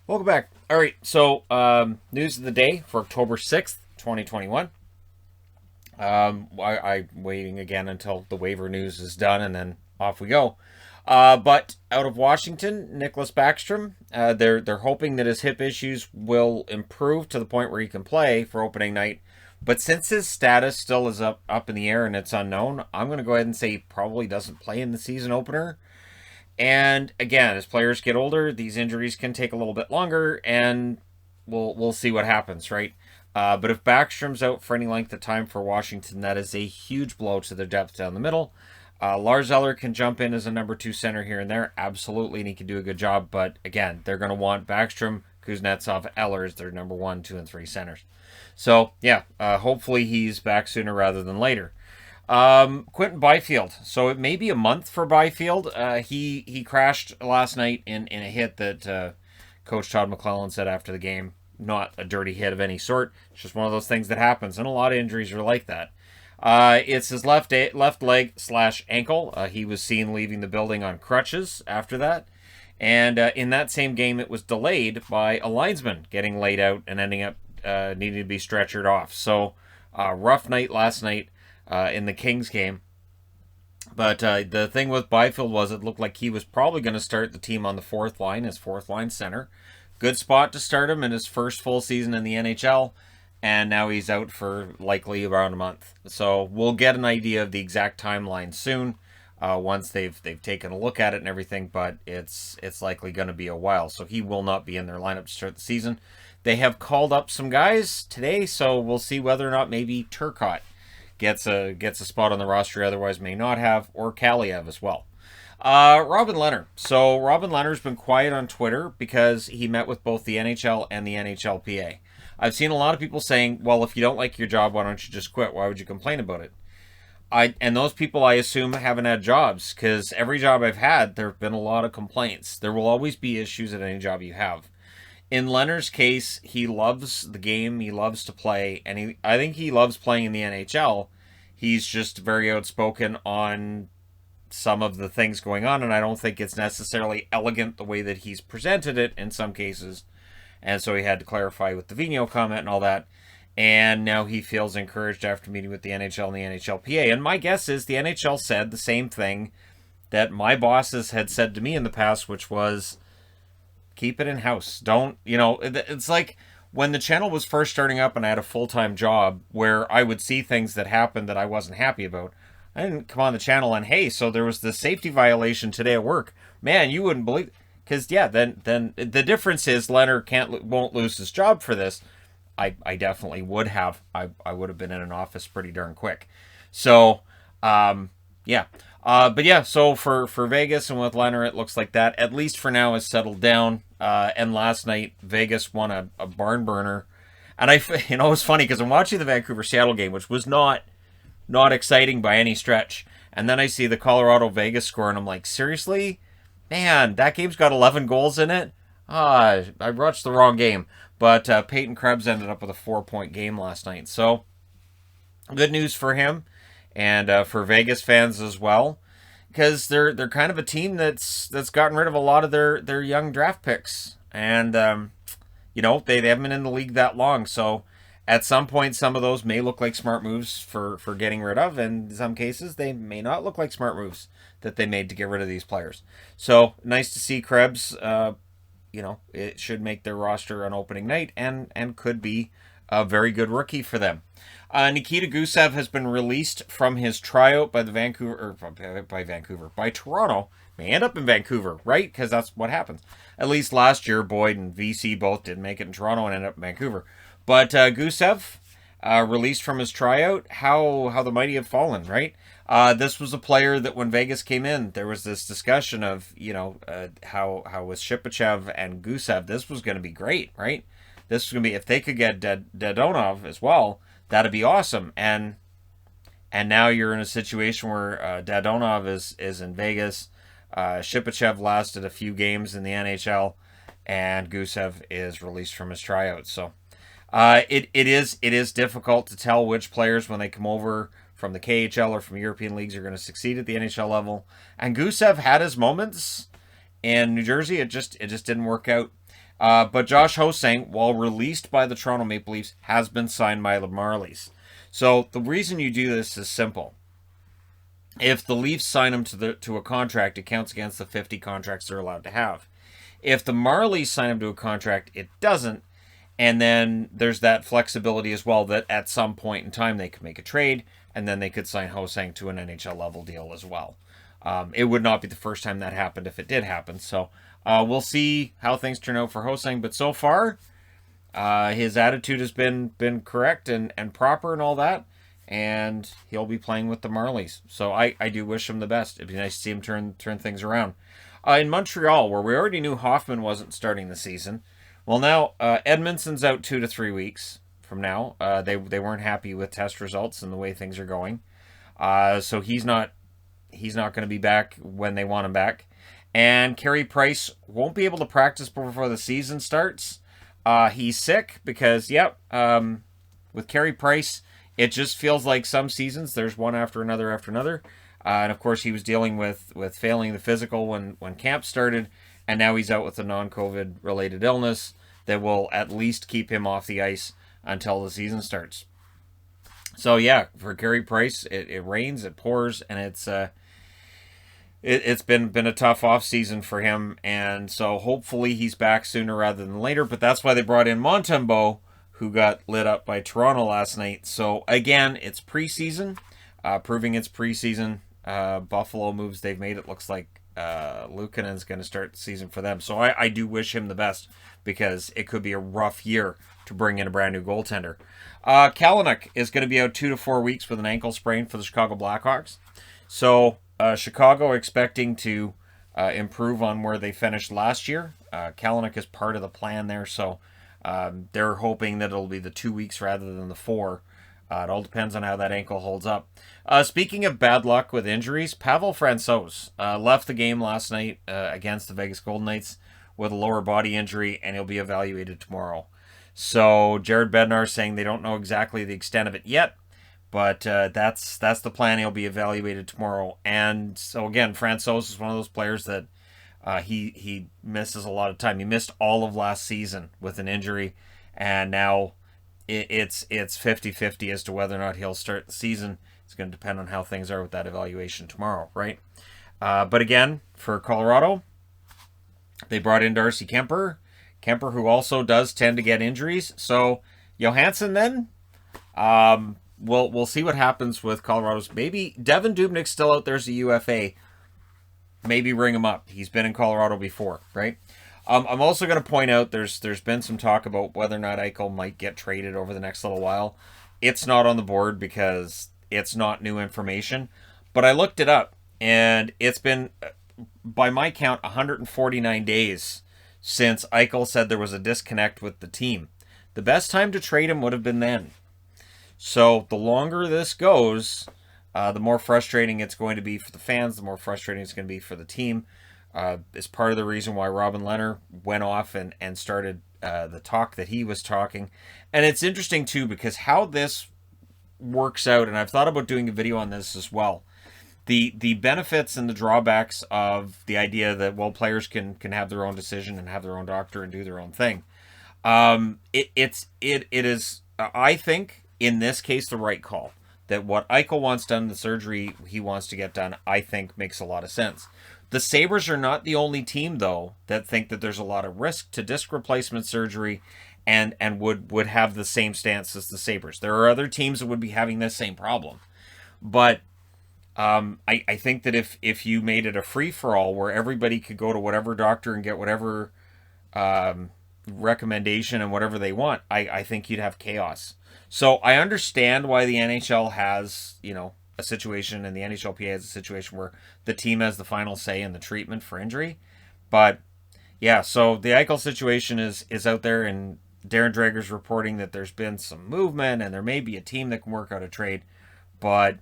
Welcome back. All right, so news of the day for October 6th, 2021. I'm waiting again until the waiver news is done, and then off we go. But out of Washington, Nicholas Backstrom, they're hoping that his hip issues will improve to the point where he can play for opening night. But since his status still is up in the air and it's unknown, I'm going to go ahead and say he probably doesn't play in the season opener. And again, as players get older, these injuries can take a little bit longer, and we'll see what happens, right? But if Backstrom's out for any length of time for Washington, that is a huge blow to their depth down the middle. Lars Eller can jump in as a number two center here and there, absolutely, and he can do a good job. But again, they're going to want Backstrom, Kuznetsov, Eller as their number 1, 2, and 3 centers. So yeah, hopefully he's back sooner rather than later. Quinton Byfield. So it may be a month for Byfield. He crashed last night in a hit that Coach Todd McClellan said after the game. Not a dirty hit of any sort. It's just one of those things that happens, and a lot of injuries are like that. It's his left leg / ankle. He was seen leaving the building on crutches after that. And in that same game, it was delayed by a linesman getting laid out and ending up needing to be stretchered off. So rough night last night in the Kings game. But the thing with Byfield was it looked like he was probably going to start the team on the fourth line, his fourth line center. Good spot to start him in his first full season in the NHL. And now he's out for likely around a month. So we'll get an idea of the exact timeline soon once they've taken a look at it and everything. But it's likely going to be a while. So he will not be in their lineup to start the season. They have called up some guys today, so we'll see whether or not maybe Turcotte gets a spot on the roster, otherwise may not have, or Kaliev as well. Robin Lehner. So Robin Lehner's been quiet on Twitter because he met with both the NHL and the NHLPA. I've seen a lot of people saying, well, if you don't like your job, why don't you just quit? Why would you complain about it? And those people, I assume, haven't had jobs, because every job I've had, there have been a lot of complaints. There will always be issues at any job you have. In Lehner's case, he loves the game, he loves to play, and I think he loves playing in the NHL. He's just very outspoken on some of the things going on, and I don't think it's necessarily elegant the way that he's presented it in some cases. And so he had to clarify with the Vigneault comment and all that. And now he feels encouraged after meeting with the NHL and the NHLPA. And my guess is the NHL said the same thing that my bosses had said to me in the past, which was, keep it in-house. Don't, it's like when the channel was first starting up and I had a full-time job where I would see things that happened that I wasn't happy about. I didn't come on the channel and, hey, so there was this safety violation today at work. Man, you wouldn't believe it. Because, yeah, then the difference is Lehner won't lose his job for this. I definitely would have. I would have been in an office pretty darn quick. So, yeah. But, yeah, so for Vegas and with Lehner, it looks like that, at least for now, is settled down. And last night, Vegas won a barn burner. And it was funny because I'm watching the Vancouver-Seattle game, which was not exciting by any stretch. And then I see the Colorado-Vegas score, and I'm like, seriously? Man, that game's got 11 goals in it? I watched the wrong game. But Peyton Krebs ended up with a 4-point game last night. So, good news for him and for Vegas fans as well. Because they're kind of a team that's gotten rid of a lot of their young draft picks. And, they haven't been in the league that long. So, at some point, some of those may look like smart moves for getting rid of. And in some cases, they may not look like smart moves that they made to get rid of these players. So, nice to see Krebs. It should make their roster on opening night and could be a very good rookie for them. Nikita Gusev has been released from his tryout by Toronto. May end up in Vancouver, right? Because that's what happens. At least last year, Boyd and VC both didn't make it in Toronto and ended up in Vancouver. But Gusev, released from his tryout, how the mighty have fallen, right? This was a player that when Vegas came in, there was this discussion of, how with Shipachev and Gusev, this was going to be great, right? This was going to be, if they could get Dadonov as well, that'd be awesome. And now you're in a situation where Dadonov is in Vegas. Shipachev lasted a few games in the NHL, and Gusev is released from his tryout. So it is difficult to tell which players when they come over from the KHL or from European leagues are going to succeed at the NHL level. And Gusev had his moments, in New Jersey, it just didn't work out. But Josh Ho-Sang, while released by the Toronto Maple Leafs, has been signed by the Marlies. So the reason you do this is simple. If the Leafs sign him to a contract, it counts against the 50 contracts they're allowed to have. If the Marlies sign him to a contract, it doesn't. And then there's that flexibility as well that at some point in time they could make a trade, and then they could sign Ho-Sang to an NHL level deal as well. It would not be the first time that happened if it did happen. So we'll see how things turn out for Ho-Sang. But so far, his attitude has been correct and proper and all that. And he'll be playing with the Marlies. So I do wish him the best. It'd be nice to see him turn things around. In Montreal, where we already knew Hoffman wasn't starting the season, well, now Edmondson's out 2 to 3 weeks from now. They weren't happy with test results and the way things are going. So he's not going to be back when they want him back. And Carey Price won't be able to practice before the season starts. He's sick because, with Carey Price, it just feels like some seasons there's one after another after another. And of course, he was dealing with failing the physical when camp started, and now he's out with a non-COVID related illness that will at least keep him off the ice until the season starts. So yeah, for Carey Price, it rains, it pours, and it's been a tough off season for him, and so hopefully he's back sooner rather than later. But that's why they brought in Montembeault, who got lit up by Toronto last night. So again, it's preseason, proving it's preseason. Buffalo moves they've made, it looks like Luukkonen's going to start the season for them. So I do wish him the best, because it could be a rough year to bring in a brand new goaltender. Kalynuk is going to be out 2 to 4 weeks with an ankle sprain for the Chicago Blackhawks. So Chicago expecting to improve on where they finished last year. Kalynuk is part of the plan there, so they're hoping that it'll be the 2 weeks rather than the 4. It all depends on how that ankle holds up. Speaking of bad luck with injuries, Pavel Francouz left the game last night against the Vegas Golden Knights with a lower body injury, and he'll be evaluated tomorrow. So Jared Bednar saying they don't know exactly the extent of it yet, but that's the plan. He'll be evaluated tomorrow. And so again, Francouz is one of those players that he misses a lot of time. He missed all of last season with an injury, and now it's 50-50 as to whether or not he'll start the season. It's going to depend on how things are with that evaluation tomorrow, right? But again, for Colorado, they brought in Darcy Kemper, who also does tend to get injuries. So Johansson then, we'll see what happens with Colorado's. Maybe Devin Dubnyk's still out there as a UFA. Maybe ring him up. He's been in Colorado before, right? I'm also going to point out there's been some talk about whether or not Eichel might get traded over the next little while. It's not on the board because it's not new information. But I looked it up, and it's been, by my count, 149 days since Eichel said there was a disconnect with the team. The best time to trade him would have been then. So the longer this goes, the more frustrating it's going to be for the fans, the more frustrating it's going to be for the team. Is part of the reason why Robin Lehner went off and started the talk that he was talking. And it's interesting, too, because how this works out, and I've thought about doing a video on this as well, the benefits and the drawbacks of the idea that, well, players can have their own decision and have their own doctor and do their own thing. It is, I think, in this case, the right call. That what Eichel wants done, the surgery he wants to get done, I think makes a lot of sense. The Sabres are not the only team, though, that think that there's a lot of risk to disc replacement surgery and would have the same stance as the Sabres. There are other teams that would be having this same problem. But I think that if you made it a free-for-all where everybody could go to whatever doctor and get whatever recommendation and whatever they want, I think you'd have chaos. So I understand why the NHL has, a situation, and the NHLPA has a situation where the team has the final say in the treatment for injury. But yeah, so the Eichel situation is out there, and Darren Dreger's reporting that there's been some movement and there may be a team that can work out a trade, but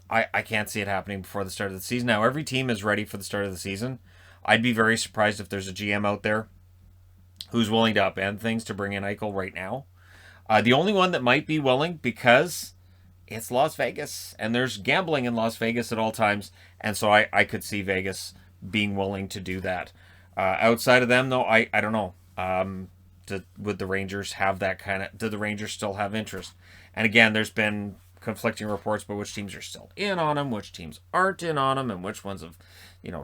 I can't see it happening before the start of the season. Now, every team is ready for the start of the season. I'd be very surprised if there's a GM out there who's willing to upend things to bring in Eichel right now. The only one that might be willing, because it's Las Vegas, and there's gambling in Las Vegas at all times, and so I could see Vegas being willing to do that. Outside of them, though, I don't know. Would the Rangers have that kind of? Do the Rangers still have interest? And again, there's been conflicting reports about which teams are still in on him, which teams aren't in on him, and which ones have,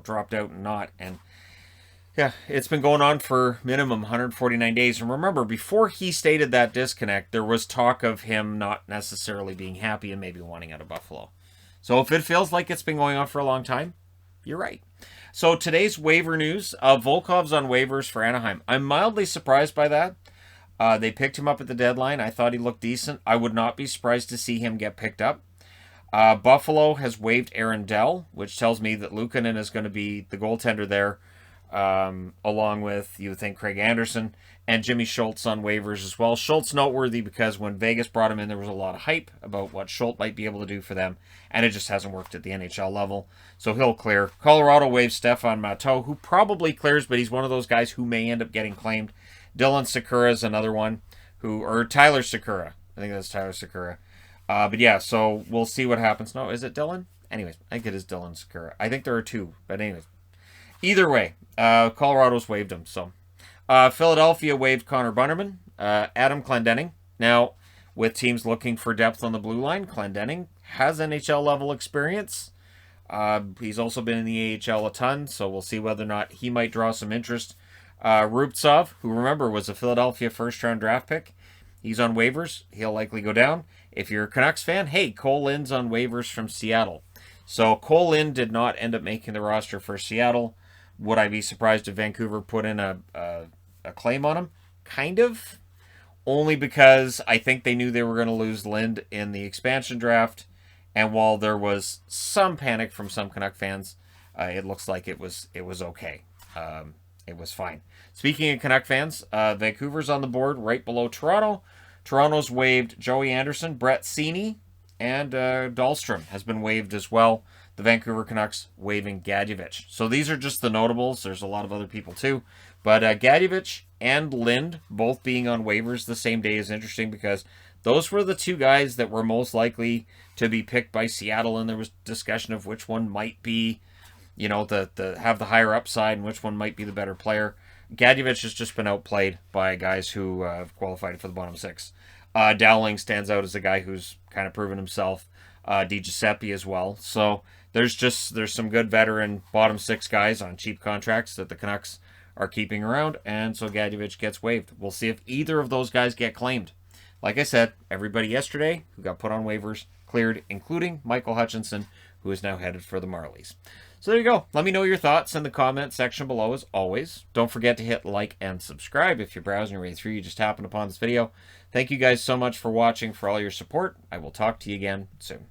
dropped out and not. And yeah, it's been going on for minimum 149 days. And remember, before he stated that disconnect, there was talk of him not necessarily being happy and maybe wanting out of Buffalo. So if it feels like it's been going on for a long time, you're right. So today's waiver news, Volkov's on waivers for Anaheim. I'm mildly surprised by that. They picked him up at the deadline. I thought he looked decent. I would not be surprised to see him get picked up. Buffalo has waived Aaron Dell, which tells me that Luukkonen is going to be the goaltender there, along with, you would think, Craig Anderson and Jimmy Schultz on waivers as well. Schultz noteworthy because when Vegas brought him in, there was a lot of hype about what Schultz might be able to do for them, and it just hasn't worked at the NHL level. So he'll clear. Colorado waives Stefan Matteau, who probably clears, but he's one of those guys who may end up getting claimed. Dylan Sakura is another one, or Tyler Sakura. I think that's Tyler Sakura. But yeah, so we'll see what happens. No, is it Dylan? Anyways, I think it is Dylan Sakura. I think there are two, but anyways. Either way, Colorado's waived him. So Philadelphia waived Connor Bunnerman, Adam Clendenning. Now, with teams looking for depth on the blue line, Clendenning has NHL level experience. He's also been in the AHL a ton, so we'll see whether or not he might draw some interest. Rubtsov, who remember was a Philadelphia first-round draft pick, he's on waivers. He'll likely go down. If you're a Canucks fan, hey, Cole Lynn's on waivers from Seattle. So Cole Lynn did not end up making the roster for Seattle. Would I be surprised if Vancouver put in a claim on him? Kind of. Only because I think they knew they were going to lose Lind in the expansion draft. And while there was some panic from some Canuck fans, it looks like it was okay. It was fine. Speaking of Canuck fans, Vancouver's on the board right below Toronto. Toronto's waived Joey Anderson, Brett Seney, and Dahlstrom has been waived as well. The Vancouver Canucks waiving Gadjevich. So these are just the notables. There's a lot of other people too. But Gadjevich and Lind both being on waivers the same day is interesting because those were the two guys that were most likely to be picked by Seattle, and there was discussion of which one might be, the have the higher upside and which one might be the better player. Gadjevich has just been outplayed by guys who have qualified for the bottom six. Dowling stands out as a guy who's kind of proven himself. Di Giuseppe as well. So there's some good veteran bottom six guys on cheap contracts that the Canucks are keeping around, and so Gadjevich gets waived. We'll see if either of those guys get claimed. Like I said, everybody yesterday who got put on waivers cleared, including Michael Hutchinson, who is now headed for the Marlies. So there you go. Let me know your thoughts in the comment section below as always. Don't forget to hit like and subscribe if you're browsing your way through. You just happened upon this video. Thank you guys so much for watching, for all your support. I will talk to you again soon.